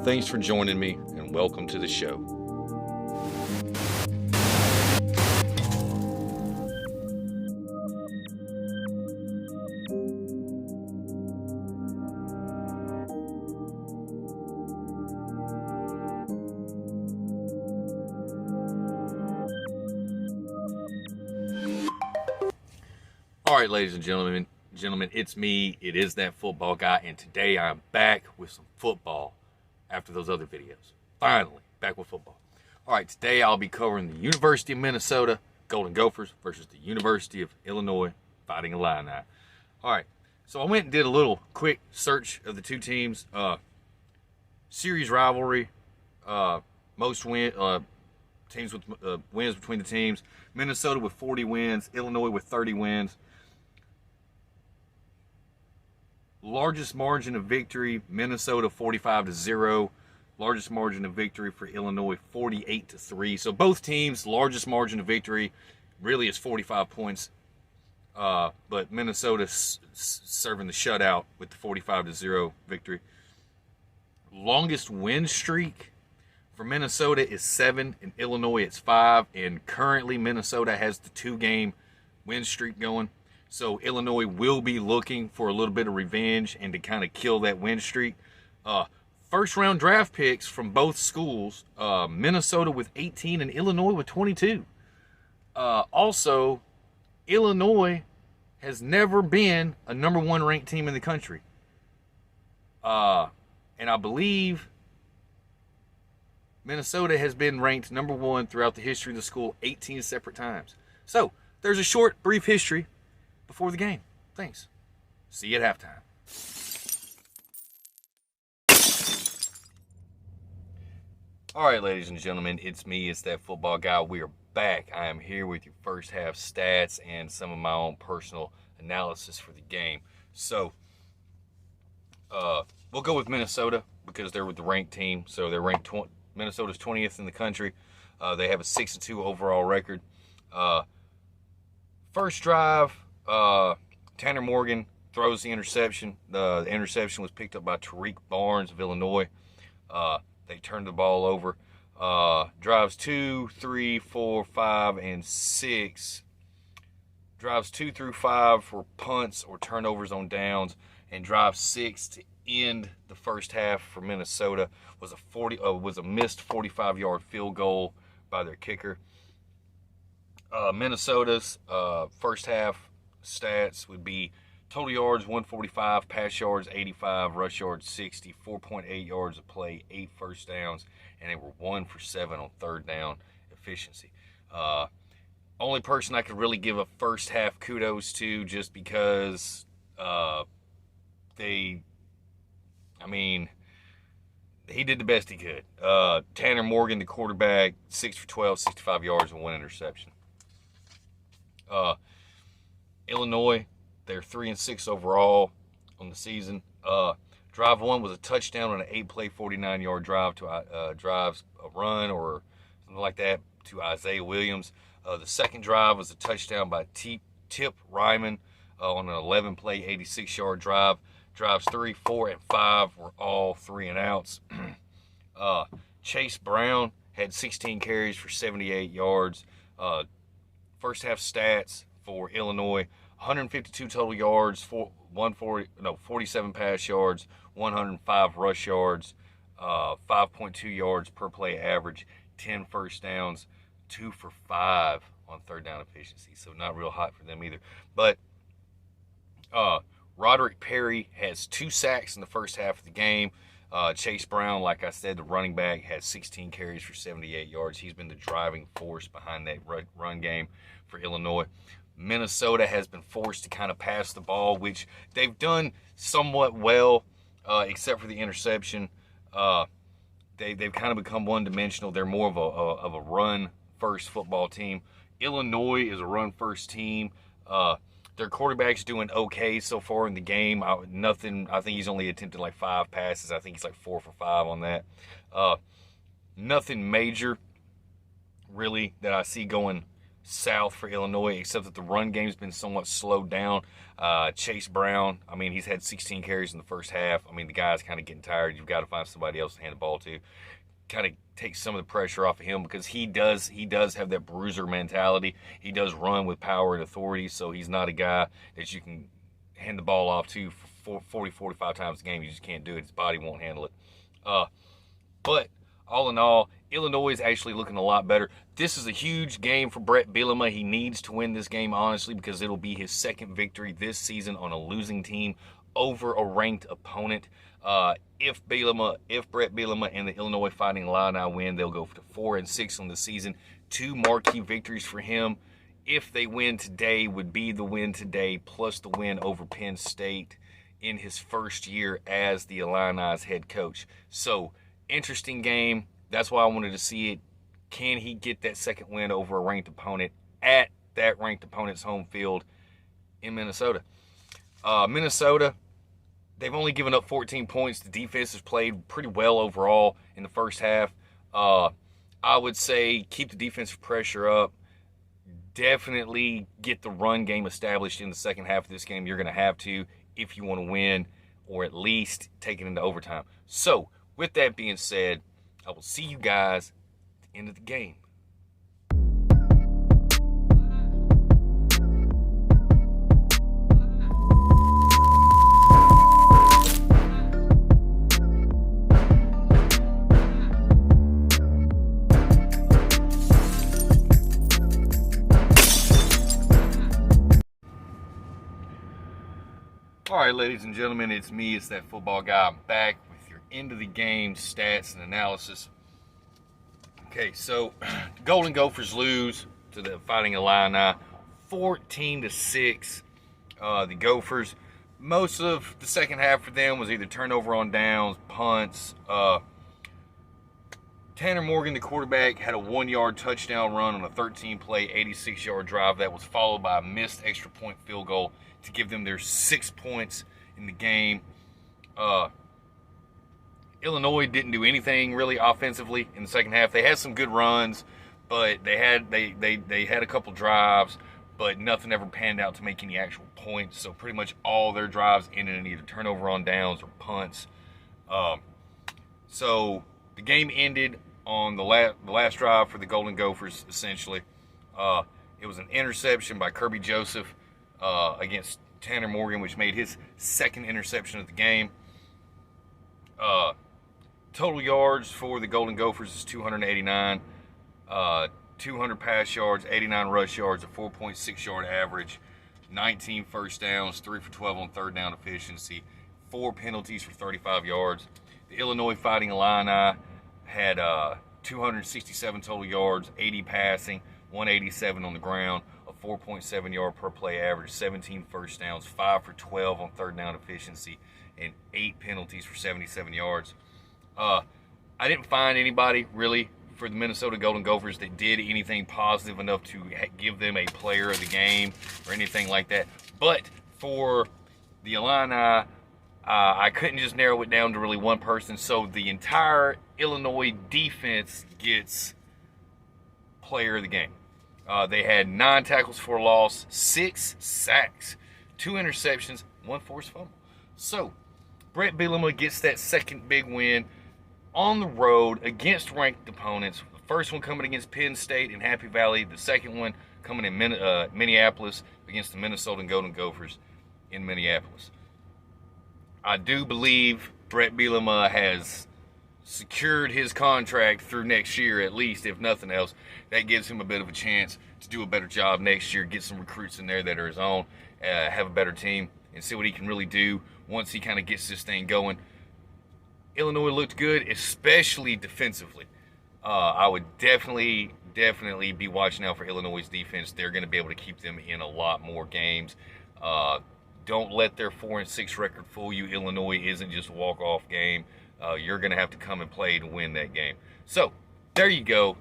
Thanks for joining me, and welcome to the show. All right, ladies and gentlemen, it's me. It is that football guy, and today I'm back with some football after those other videos. Finally, back with football. All right, today I'll be covering the University of Minnesota Golden Gophers versus the University of Illinois Fighting Illini. All right, so I went and did a little quick search of the two teams. Series rivalry, most teams with wins between the teams. Minnesota with 40 wins, Illinois with 30 wins. Largest margin of victory, Minnesota 45-0. Largest margin of victory for Illinois 48-3. So both teams, largest margin of victory really is 45 points. But Minnesota serving the shutout with the 45-0 victory. Longest win streak for Minnesota is 7, and Illinois it's 5. And currently Minnesota has the 2-game win streak going. So Illinois will be looking for a little bit of revenge and to kind of kill that win streak. First-round draft picks from both schools, Minnesota with 18 and Illinois with 22. Also, Illinois has never been a number 1 ranked team in the country. And I believe Minnesota has been ranked number 1 throughout the history of the school 18 separate times. So there's a short, brief history before the game. Thanks. See you at halftime. All right, ladies and gentlemen, it's me. It's that football guy. We are back. I am here with your first half stats and some of my own personal analysis for the game. So, we'll go with Minnesota because they're with the ranked team. So they're ranked Minnesota's 20th in the country. They have a 6-2 overall record. First drive, Tanner Morgan throws the interception. The interception was picked up by Tariq Barnes of Illinois. They turned the ball over. Drives 2, 3, 4, 5, and 6. Drives 2 through 5 for punts or turnovers on downs, and drive 6 to end the first half for Minnesota was a missed 45-yard field goal by their kicker. Minnesota's first half stats would be total yards 145, pass yards 85, rush yards 60, 4.8 yards a play, 8 first downs, and they were 1 for 7 on third down efficiency. Only person I could really give a first half kudos to, just because he did the best he could. Tanner Morgan, the quarterback, 6 for 12, 65 yards and 1 interception. Illinois, they're 3-6 overall on the season. Drive 1 was a touchdown on an 8-play, 49-yard drive to drives a run or something like that to Isaiah Williams. The second drive was a touchdown by Tip Ryman on an 11-play, 86-yard drive. Drives 3, 4, and 5 were all 3 and outs. Chase Brown had 16 carries for 78 yards. First half stats for Illinois: 152 total yards, 47 pass yards, 105 rush yards, 5.2 yards per play average, 10 first downs, 2 for 5 on third down efficiency. So not real hot for them either. But Roderick Perry has 2 sacks in the first half of the game. Chase Brown, like I said, the running back, has 16 carries for 78 yards. He's been the driving force behind that run game for Illinois. Minnesota has been forced to kind of pass the ball, which they've done somewhat well, except for the interception. They've kind of become one-dimensional. They're more of a run-first football team. Illinois is a run-first team. Their quarterback's doing okay so far in the game. I think he's only attempted like 5 passes. I think he's like 4 for 5 on that. Nothing major, really, that I see going south for Illinois, except that the run game's been somewhat slowed down. Chase Brown, I mean, he's had 16 carries in the first half. I mean, the guy's kind of getting tired. You've got to find somebody else to hand the ball to. Kind of takes some of the pressure off of him, because he does have that bruiser mentality. He does run with power and authority, so he's not a guy that you can hand the ball off to for 40-45 times a game. You just can't do it. His body won't handle it. But all in all, Illinois is actually looking a lot better. This is a huge game for Brett Bielema. He needs to win this game, honestly, because it'll be his second victory this season on a losing team over a ranked opponent. If Brett Bielema and the Illinois Fighting Illini win, they'll go to 4-6 on the season. 2 marquee victories for him. If they win today, would be the win today plus the win over Penn State in his first year as the Illini's head coach. So, interesting game. That's why I wanted to see it. Can he get that second win over a ranked opponent at that ranked opponent's home field in Minnesota? Minnesota, they've only given up 14 points. The defense has played pretty well overall in the first half. I would say keep the defensive pressure up. Definitely get the run game established in the second half of this game. You're going to have to if you want to win, or at least take it into overtime. So, with that being said, I will see you guys at the end of the game. All right, ladies and gentlemen, it's me. It's that football guy. I'm back with your end of the game stats and analysis. Okay, so the Golden Gophers lose to the Fighting Illini 14-6. The Gophers, most of the second half for them was either turnover on downs, punts. Tanner Morgan, the quarterback, had a 1-yard touchdown run on a 13-play, 86-yard drive that was followed by a missed extra point field goal to give them their 6 points in the game. Illinois didn't do anything really offensively in the second half. They had some good runs, but they had a couple drives, but nothing ever panned out to make any actual points. So pretty much all their drives ended in either turnover on downs or punts. So the game ended on the last drive for the Golden Gophers, essentially. It was an interception by Kirby Joseph against Tanner Morgan, which made his second interception of the game. Total yards for the Golden Gophers is 289. 200 pass yards, 89 rush yards, a 4.6 yard average, 19 first downs, 3 for 12 on third down efficiency, 4 penalties for 35 yards. The Illinois Fighting Illini had 267 total yards, 80 passing, 187 on the ground, a 4.7 yard per play average, 17 first downs, 5 for 12 on third down efficiency, and 8 penalties for 77 yards. I didn't find anybody really for the Minnesota Golden Gophers that did anything positive enough to give them a player of the game or anything like that. But for the Illini, I couldn't just narrow it down to really one person. So the entire Illinois defense gets player of the game. They had 9 tackles for a loss, 6 sacks, 2 interceptions, 1 forced fumble. So Brett Bielema gets that second big win on the road against ranked opponents. The first one coming against Penn State in Happy Valley. The second one coming in Minneapolis against the Minnesota Golden Gophers in Minneapolis. I do believe Brett Bielema has secured his contract through next year, at least, if nothing else. That gives him a bit of a chance to do a better job next year, get some recruits in there that are his own, have a better team, and see what he can really do once he kind of gets this thing going. Illinois looked good, especially defensively. I would definitely be watching out for Illinois' defense. They're going to be able to keep them in a lot more games. Don't let their 4-6 record fool you. Illinois isn't just a walk-off game. You're going to have to come and play to win that game. So, there you go.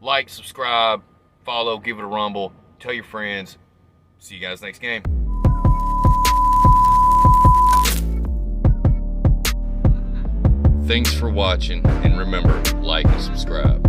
Like, subscribe, follow, give it a rumble. Tell your friends. See you guys next game. Thanks for watching, and remember, like and subscribe.